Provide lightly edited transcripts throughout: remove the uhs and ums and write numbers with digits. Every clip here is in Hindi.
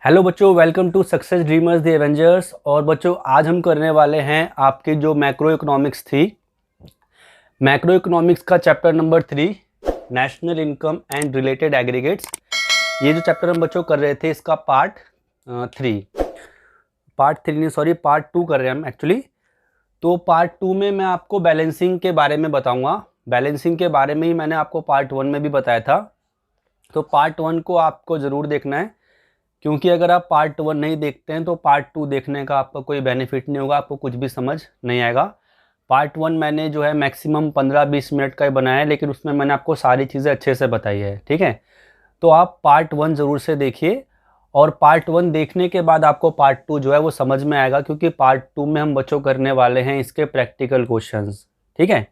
हेलो बच्चों, welcome to success dreamers the avengers. और बच्चों आज हम करने वाले हैं आपकी जो मैक्रो इकोनॉमिक्स थी, मैक्रो इकोनॉमिक्स का chapter number 3 national income and related aggregates. ये जो चैप्टर हम बच्चों कर रहे थे इसका पार्ट 2 कर रहे हैं हम एक्चुअली। तो पार्ट 2 में मैं आपको बैलेंसिंग के बारे में बताऊंगा। बैलेंसिंग के बारे में ही मैंने आपको पार्ट 1 में भी बताया था, तो पार्ट 1 को आपको ज़रूर देखना है, क्योंकि अगर आप पार्ट 1 नहीं देखते हैं तो पार्ट 2 देखने का आपका कोई बेनिफिट नहीं होगा, आपको कुछ भी समझ नहीं आएगा। पार्ट 1 मैंने जो है मैक्सिमम 15-20 मिनट का ही बनाया है, लेकिन उसमें मैंने आपको सारी चीज़ें अच्छे से बताई है, ठीक है। तो आप पार्ट 1 ज़रूर से देखिए, और पार्ट 1 देखने के बाद आपको पार्ट 2 जो है वो समझ में आएगा, क्योंकि पार्ट 2 में हम बच्चों करने वाले हैं इसके प्रैक्टिकल क्वेश्चंस, ठीक है।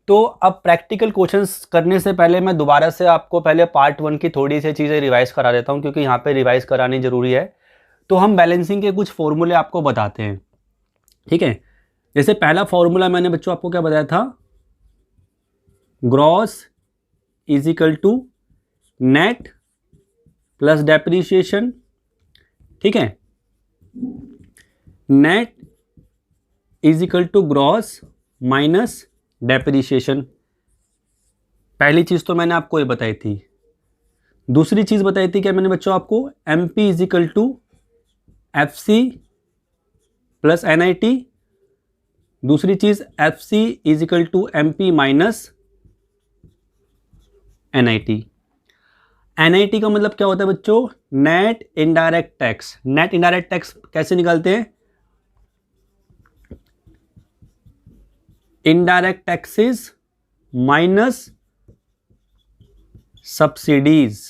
तो अब प्रैक्टिकल क्वेश्चंस करने से पहले मैं दोबारा से आपको पहले पार्ट 1 की थोड़ी सी चीज़ें रिवाइज करा देता हूं, क्योंकि यहाँ पे रिवाइज करानी ज़रूरी है। तो हम बैलेंसिंग के कुछ फॉर्मूले आपको बताते हैं, ठीक है। जैसे पहला फॉर्मूला मैंने बच्चों आपको क्या बताया था, gross is equal to net plus depreciation, ठीक है। Net is equal to gross minus depreciation. पहली चीज़ तो मैंने आपको ये बताई थी। दूसरी चीज़ बताई थी क्या मैंने बच्चों आपको, M P is equal to F C plus N I T. दूसरी चीज़ F C is equal to M P minus N I T. N I T का मतलब क्या होता है बच्चों, net indirect tax. Net indirect tax कैसे निकालते हैं, इनडायरेक्ट टैक्सेस माइनस सब्सिडीज।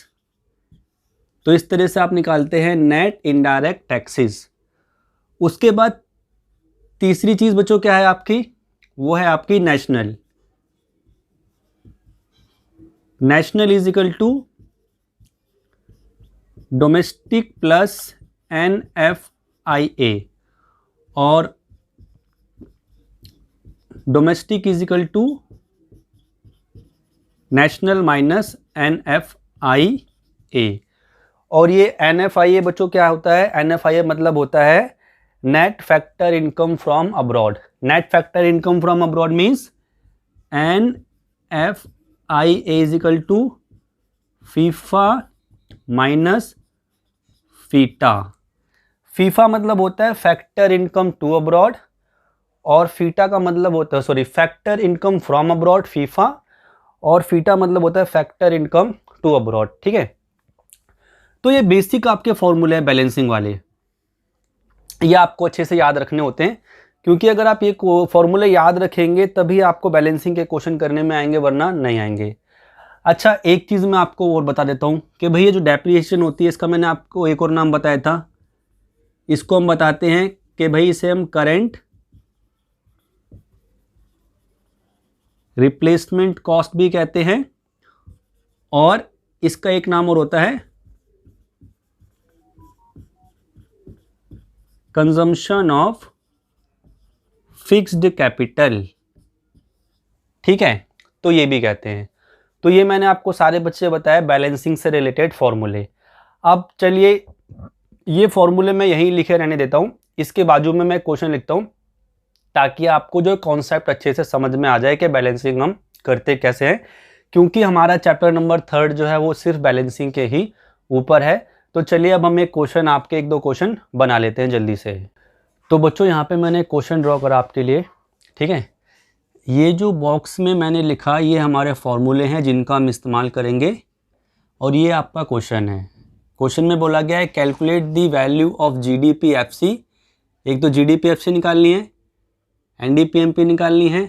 तो इस तरह से आप निकालते हैं नेट इनडायरेक्ट टैक्सेस। उसके बाद तीसरी चीज बच्चों क्या है आपकी, वो है आपकी national. National is equal to domestic plus N F I A, और domestic is equal to national minus N F I A. और ये एन एफ आई ए बच्चों क्या होता है, एन एफ आई ए मतलब होता है net factor income from abroad. Net factor income from abroad means N F I A is equal to FIFA minus FITA. FIFA मतलब होता है फैक्टर इनकम टू अब्रॉड, और फीटा का मतलब होता है factor income from abroad FIFA, और फीटा मतलब होता है फैक्टर इनकम टू अब्रॉड, ठीक है। तो ये बेसिक आपके फॉर्मूले हैं बैलेंसिंग वाले, ये आपको अच्छे से याद रखने होते हैं, क्योंकि अगर आप ये फॉर्मूले याद रखेंगे तभी आपको बैलेंसिंग के क्वेश्चन करने में आएंगे, वरना नहीं आएंगे। अच्छा, एक चीज़ मैं आपको और बता देता हूँ कि भैया जो डेप्रिसिएशन होती है इसका मैंने आपको एक और नाम बताया था। इसको हम बताते हैं कि भाई इसे हम करेंट रिप्लेसमेंट कॉस्ट भी कहते हैं, और इसका एक नाम और होता है कंजम्पशन ऑफ फिक्स्ड कैपिटल, ठीक है। तो ये भी कहते हैं। तो ये मैंने आपको सारे बच्चे बताया बैलेंसिंग से रिलेटेड फॉर्मूले। अब चलिए ये फॉर्मूले मैं यहीं लिखे रहने देता हूँ, इसके बाजू में मैं क्वेश्चन लिखता हूँ, ताकि आपको जो कॉन्सेप्ट अच्छे से समझ में आ जाए कि बैलेंसिंग हम करते कैसे हैं, क्योंकि हमारा चैप्टर नंबर 3 जो है वो सिर्फ बैलेंसिंग के ही ऊपर है। तो चलिए अब हम एक क्वेश्चन, आपके 1-2 क्वेश्चन बना लेते हैं जल्दी से। तो बच्चों यहाँ पे मैंने क्वेश्चन ड्रॉ करा आपके लिए, ठीक है। ये जो बॉक्स में मैंने लिखा ये हमारे फॉर्मूले हैं जिनका हम इस्तेमाल करेंगे, और ये आपका क्वेश्चन है। क्वेश्चन में बोला गया है calculate the value of G D P F C. एक तो G D P F C निकालनी है, N D P M P निकालनी है,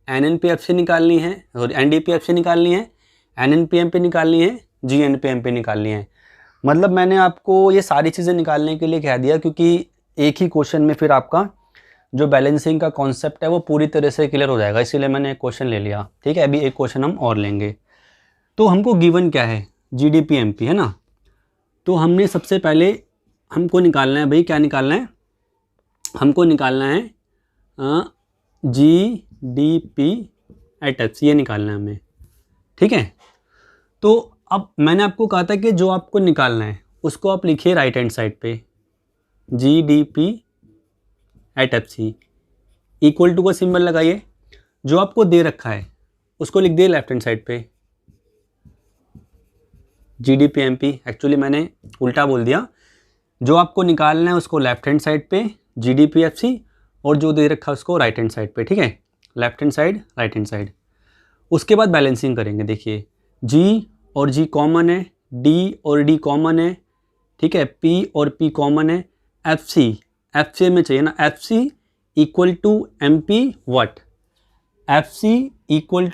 N N P F C निकालनी है, और N D P F C निकालनी है, N N P M P निकालनी है, G N P M P निकालनी है। मतलब मैंने आपको ये सारी चीज़ें निकालने के लिए कह दिया, क्योंकि एक ही क्वेश्चन में फिर आपका जो बैलेंसिंग का कॉन्सेप्ट है वो पूरी तरह से क्लियर हो जाएगा, इसीलिए मैंने एक क्वेश्चन ले लिया, ठीक है। अभी एक क्वेश्चन हम और लेंगे। तो हमको गिवन क्या है, G D P M P है ना। तो हमने सबसे पहले हमको निकालना है भाई, क्या निकालना है, हमको निकालना है G D P at F C, ये निकालना है हमें, ठीक है। तो अब मैंने आपको कहा था कि जो आपको निकालना है उसको आप लिखिए राइट हैंड साइड पे, GDP at FC equal to का सिंबल लगाइए, जो आपको दे रखा है उसको लिख दिए लेफ्ट हैंड साइड पे GDP MP। एक्चुअली मैंने उल्टा बोल दिया, जो आपको निकालना है उसको लेफ्ट हैंड साइड पे GDP FC, और जो दे रखा है उसको राइट हैंड साइड पे, ठीक है, left hand side right hand side. उसके बाद बैलेंसिंग करेंगे। देखिए G और G कॉमन है, D और D कॉमन है, ठीक है, P और P कॉमन है, FC में चाहिए ना, FC equal to MP what, FC equal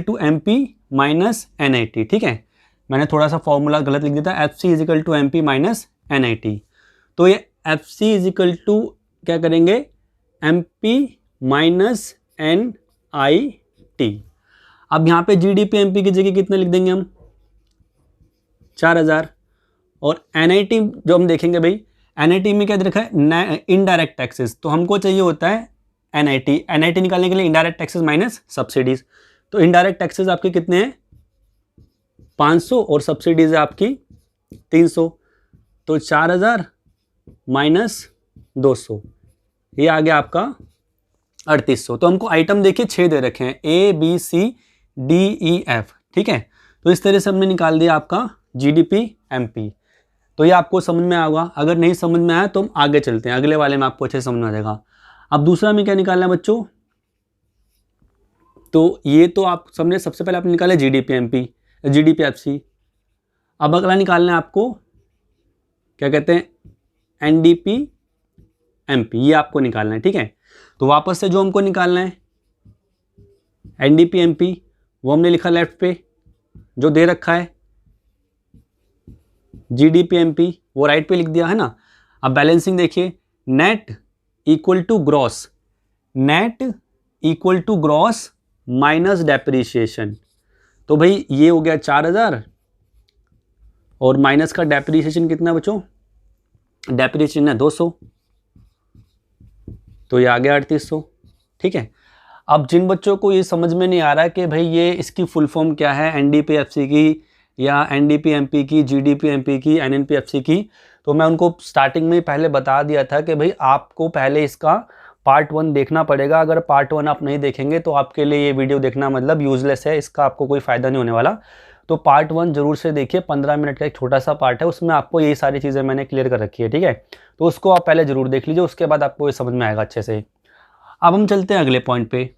to MP minus NIT, ठीक है, मैंने थोड़ा सा फॉर्मूला गलत लिख दिया था, FC is equal to MP minus NIT। तो ये FC इज इक्वल टू क्या करेंगे, MP माइनस NIT। अब यहाँ पे GDP MP की जगह कितना लिख देंगे हम, 4000। और NIT जो हम देखेंगे भाई, NIT में क्या दे रखा है, इनडायरेक्ट टैक्सेस, तो हमको चाहिए होता है NIT निकालने के लिए इनडायरेक्ट टैक्सेस माइनस सब्सिडीज। तो इनडायरेक्ट टैक्सेस आपके कितने हैं, 500, और सब्सिडीज है आपकी 300, तो 4000 माइनस 200, ये आ गया आपका 3800। तो हमको आइटम देखिए 6 दे रखे हैं, ABCDEF, ठीक है। तो इस तरह से हमने निकाल दिया आपका GDP MP। तो ये आपको समझ में आएगा, अगर नहीं समझ में आया तो हम आगे चलते हैं, अगले वाले में आपको अच्छे समझ में आ जाएगा। अब दूसरा में क्या निकालना है बच्चों, तो ये तो आप सबने सबसे पहले आपने निकाला GDP FC। अब अगला निकालना है आपको, क्या कहते हैं, NDP MP, ये आपको निकालना है, ठीक है। तो वापस से जो हमको निकालना है NDP MP, वो हमने लिखा लेफ्ट पे, जो दे रखा है GDP MP वो राइट पे लिख दिया है ना। अब बैलेंसिंग देखिए, net equal to gross minus depreciation. तो भाई ये हो गया 4000, और माइनस का डेप्रीशिएशन कितना बच्चों, डेप्रीशिएशन है 200, तो ये आ गया 3800, ठीक है। अब जिन बच्चों को ये समझ में नहीं आ रहा है कि भाई ये इसकी फुल फॉर्म क्या है, NDP FC की या NDP MP की, GDP MP की, NNP FC की, तो मैं उनको स्टार्टिंग में पहले बता दिया था कि भाई आपको पहले इसका पार्ट 1 देखना पड़ेगा। अगर पार्ट 1 आप नहीं देखेंगे तो आपके लिए ये वीडियो देखना मतलब यूजलेस है, इसका आपको कोई फ़ायदा नहीं होने वाला। तो पार्ट 1 जरूर से देखिए, 15 मिनट का एक छोटा सा पार्ट है, उसमें आपको यही सारी चीज़ें मैंने क्लियर कर रखी है, ठीक है। तो उसको आप पहले ज़रूर देख लीजिए, उसके बाद आपको ये समझ में आएगा अच्छे से। अब हम चलते हैं अगले पॉइंट पे।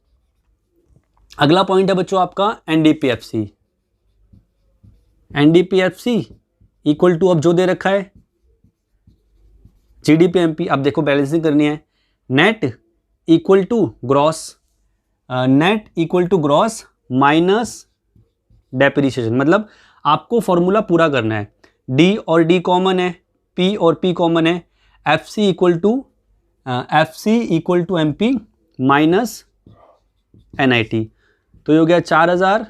अगला पॉइंट है बच्चों आपका NDP FC इक्वल टू, अब जो दे रखा है GDP MP। अब देखो बैलेंसिंग करनी है, net equal to gross minus depreciation, मतलब आपको फॉर्मूला पूरा करना है। D और D कॉमन है, P और P कॉमन है, FC equal to MP minus NIT। तो ये हो गया 4000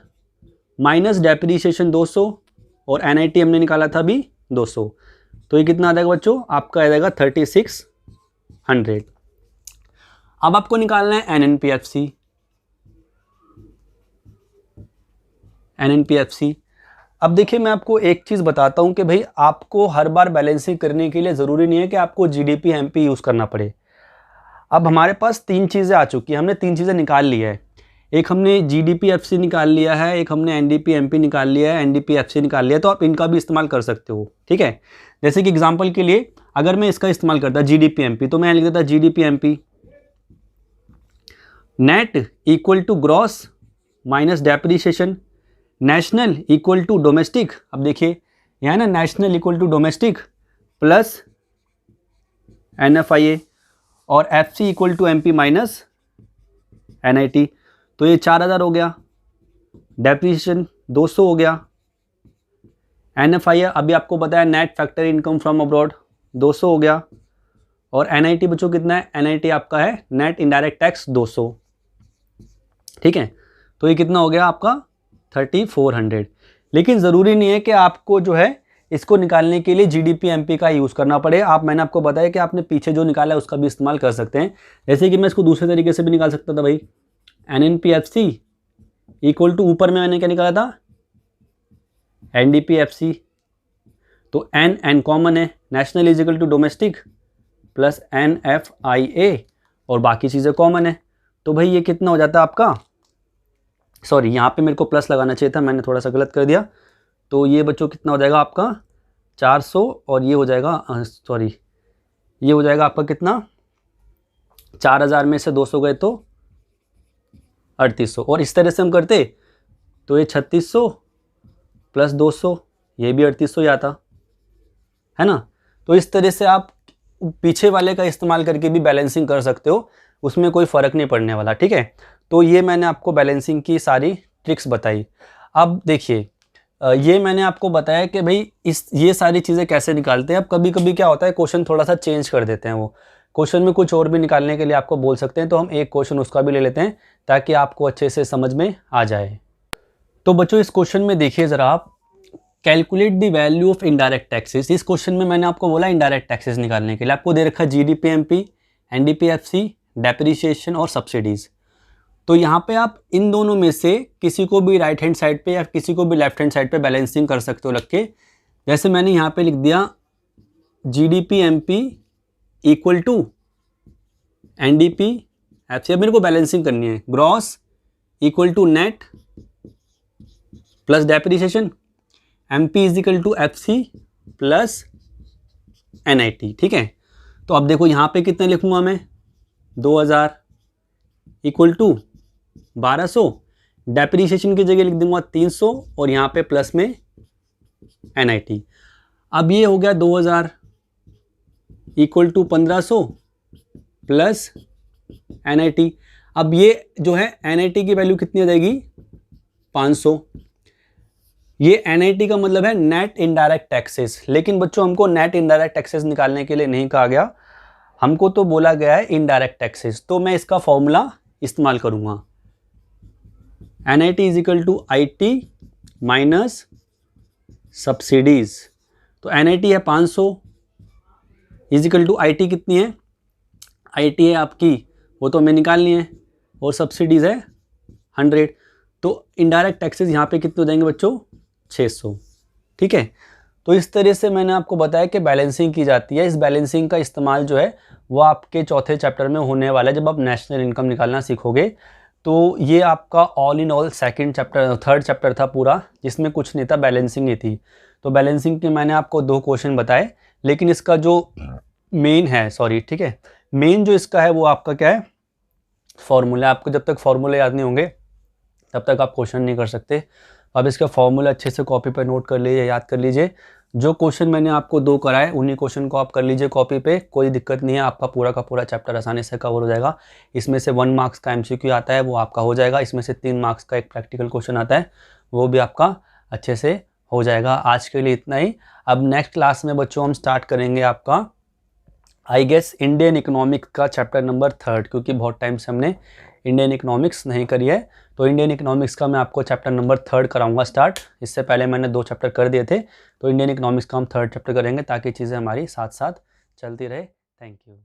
माइनस डेप्रीशिएशन 200, और NIT हमने निकाला था अभी 200, तो ये कितना आ जाएगा बच्चों, आपका आ जाएगा 3600। अब आपको निकालना है NNP FC। अब देखिए मैं आपको एक चीज़ बताता हूँ कि भाई आपको हर बार बैलेंसिंग करने के लिए ज़रूरी नहीं है कि आपको GDP MP यूज़ करना पड़े। अब हमारे पास 3 चीज़ें आ चुकी हैं, हमने 3 चीज़ें निकाल लिया है। एक हमने GDP FC निकाल लिया है, एक हमने NDP MP निकाल लिया है, NDP FC निकाल लिया है, तो आप इनका भी इस्तेमाल कर सकते हो, ठीक है। जैसे कि एग्जांपल के लिए अगर मैं इसका इस्तेमाल करता GDP MP, तो मैं लिख देता GDP MP net equal to gross minus depreciation, national equal to domestic. अब देखिए यहाँ ना, national equal to domestic plus NFIA, और FC equal to MP minus NIT। तो ये 4000 हो गया, डेप्रीशिएशन 200 हो गया, NFIA अभी आपको बताया net factor income from abroad 200 हो गया, और NIT बच्चों कितना है, NIT आपका है नेट इनडायरेक्ट टैक्स 200, ठीक है। तो ये कितना हो गया आपका 3400। लेकिन ज़रूरी नहीं है कि आपको जो है इसको निकालने के लिए GDP MP का यूज़ करना पड़े। मैंने आपको बताया कि आपने पीछे जो निकाला है उसका भी इस्तेमाल कर सकते हैं। जैसे कि मैं इसको दूसरे तरीके से भी निकाल सकता था भाई, NNP FC इक्वल टू ऊपर में मैंने क्या निकाला था, NDP-FC, तो एन कॉमन है, national is equal to domestic plus NFIA और बाकी चीज़ें कॉमन है। तो भाई ये कितना हो जाता है आपका, सॉरी यहाँ पे मेरे को प्लस लगाना चाहिए था, मैंने थोड़ा सा गलत कर दिया। तो ये बच्चों कितना हो जाएगा आपका 400 और ये हो जाएगा सॉरी ये हो जाएगा आपका कितना, 4000 में से 200 गए तो 3800, और इस तरह से हम करते तो ये 3600 प्लस 200 ये भी 3800 ही आता है ना। तो इस तरह से आप पीछे वाले का इस्तेमाल करके भी बैलेंसिंग कर सकते हो, उसमें कोई फ़र्क नहीं पड़ने वाला, ठीक है। तो ये मैंने आपको बैलेंसिंग की सारी ट्रिक्स बताई। अब देखिए ये मैंने आपको बताया कि भाई ये सारी चीज़ें कैसे निकालते हैं। अब कभी कभी क्या होता है क्वेश्चन थोड़ा सा चेंज कर देते हैं, वो क्वेश्चन में कुछ और भी निकालने के लिए आपको बोल सकते हैं, तो हम एक क्वेश्चन उसका भी ले लेते हैं ताकि आपको अच्छे से समझ में आ जाए। तो बच्चों इस क्वेश्चन में देखिए ज़रा आप, calculate the value of indirect taxes. इस क्वेश्चन में मैंने आपको बोला इनडायरेक्ट टैक्सेस निकालने के लिए, आपको दे रखा है GDP-MP, NDP-FC, डेप्रिसिएशन और सब्सिडीज़। तो यहाँ पे आप इन दोनों में से किसी को भी राइट हैंड साइड पे या किसी को भी लेफ्ट हैंड साइड पे बैलेंसिंग कर सकते हो रख के। जैसे मैंने यहाँ पे लिख दिया GDP-MP इक्वल टू NDP-FC। अब मेरे को बैलेंसिंग करनी है, gross equal to net plus depreciation, MP is equal to FC plus NIT, ठीक है। तो अब देखो यहाँ पे कितने लिखूंगा मैं, 2000 इक्वल टू 1200, डेप्रिसिएशन की जगह लिख दूंगा 300 और यहाँ पे प्लस में NIT। अब ये हो गया 2000 इक्वल टू 1500 प्लस NIT। अब ये जो है NIT की वैल्यू कितनी हो जाएगी 500। ये NIT का मतलब है नेट इनडायरेक्ट टैक्सेस, लेकिन बच्चों हमको नेट इनडायरेक्ट टैक्सेस निकालने के लिए नहीं कहा गया, हमको तो बोला गया है इनडायरेक्ट टैक्सेस। तो मैं इसका फॉर्मूला इस्तेमाल करूंगा, NIT is equal to IT minus subsidies. तो NIT है 500 इज इक्वल टू IT कितनी है, IT है आपकी वो तो हमें निकालनी है, और सब्सिडीज है 100। तो इनडायरेक्ट टैक्सेस यहाँ पे कितने हो जाएंगे बच्चों 600, ठीक है। तो इस तरह से मैंने आपको बताया कि बैलेंसिंग की जाती है। इस बैलेंसिंग का इस्तेमाल जो है वो आपके चौथे चैप्टर में होने वाला है, जब आप नेशनल इनकम निकालना सीखोगे। तो ये आपका all in all third chapter था पूरा, जिसमें कुछ नहीं था, बैलेंसिंग ही थी। तो बैलेंसिंग के मैंने आपको 2 क्वेश्चन बताए, लेकिन इसका जो मेन है ठीक है, मेन जो इसका है वो आपका क्या है, फॉर्मूला। आपको जब तक फॉर्मूले याद नहीं होंगे तब तक आप क्वेश्चन नहीं कर सकते। अब इसका फॉर्मूला अच्छे से कॉपी पे नोट कर लीजिए, याद कर लीजिए। जो क्वेश्चन मैंने आपको 2 कराए उन्हीं क्वेश्चन को आप कर लीजिए कॉपी पे, कोई दिक्कत नहीं है, आपका पूरा का पूरा चैप्टर आसानी से कवर हो जाएगा। इसमें से 1 मार्क्स का MCQ आता है वो आपका हो जाएगा, इसमें से 3 मार्क्स का एक प्रैक्टिकल क्वेश्चन आता है वो भी आपका अच्छे से हो जाएगा। आज के लिए इतना ही। अब नेक्स्ट क्लास में बच्चों हम स्टार्ट करेंगे आपका आई गेस इंडियन इकोनॉमिक्स का चैप्टर नंबर 3, क्योंकि बहुत टाइम से हमने इंडियन इकोनॉमिक्स नहीं करी है। तो इंडियन इकोनॉमिक्स का मैं आपको चैप्टर नंबर 3 कराऊंगा स्टार्ट। इससे पहले मैंने 2 चैप्टर कर दिए थे, तो इंडियन इकोनॉमिक्स का हम 3rd चैप्टर करेंगे ताकि चीज़ें हमारी साथ साथ चलती रहे। Thank you.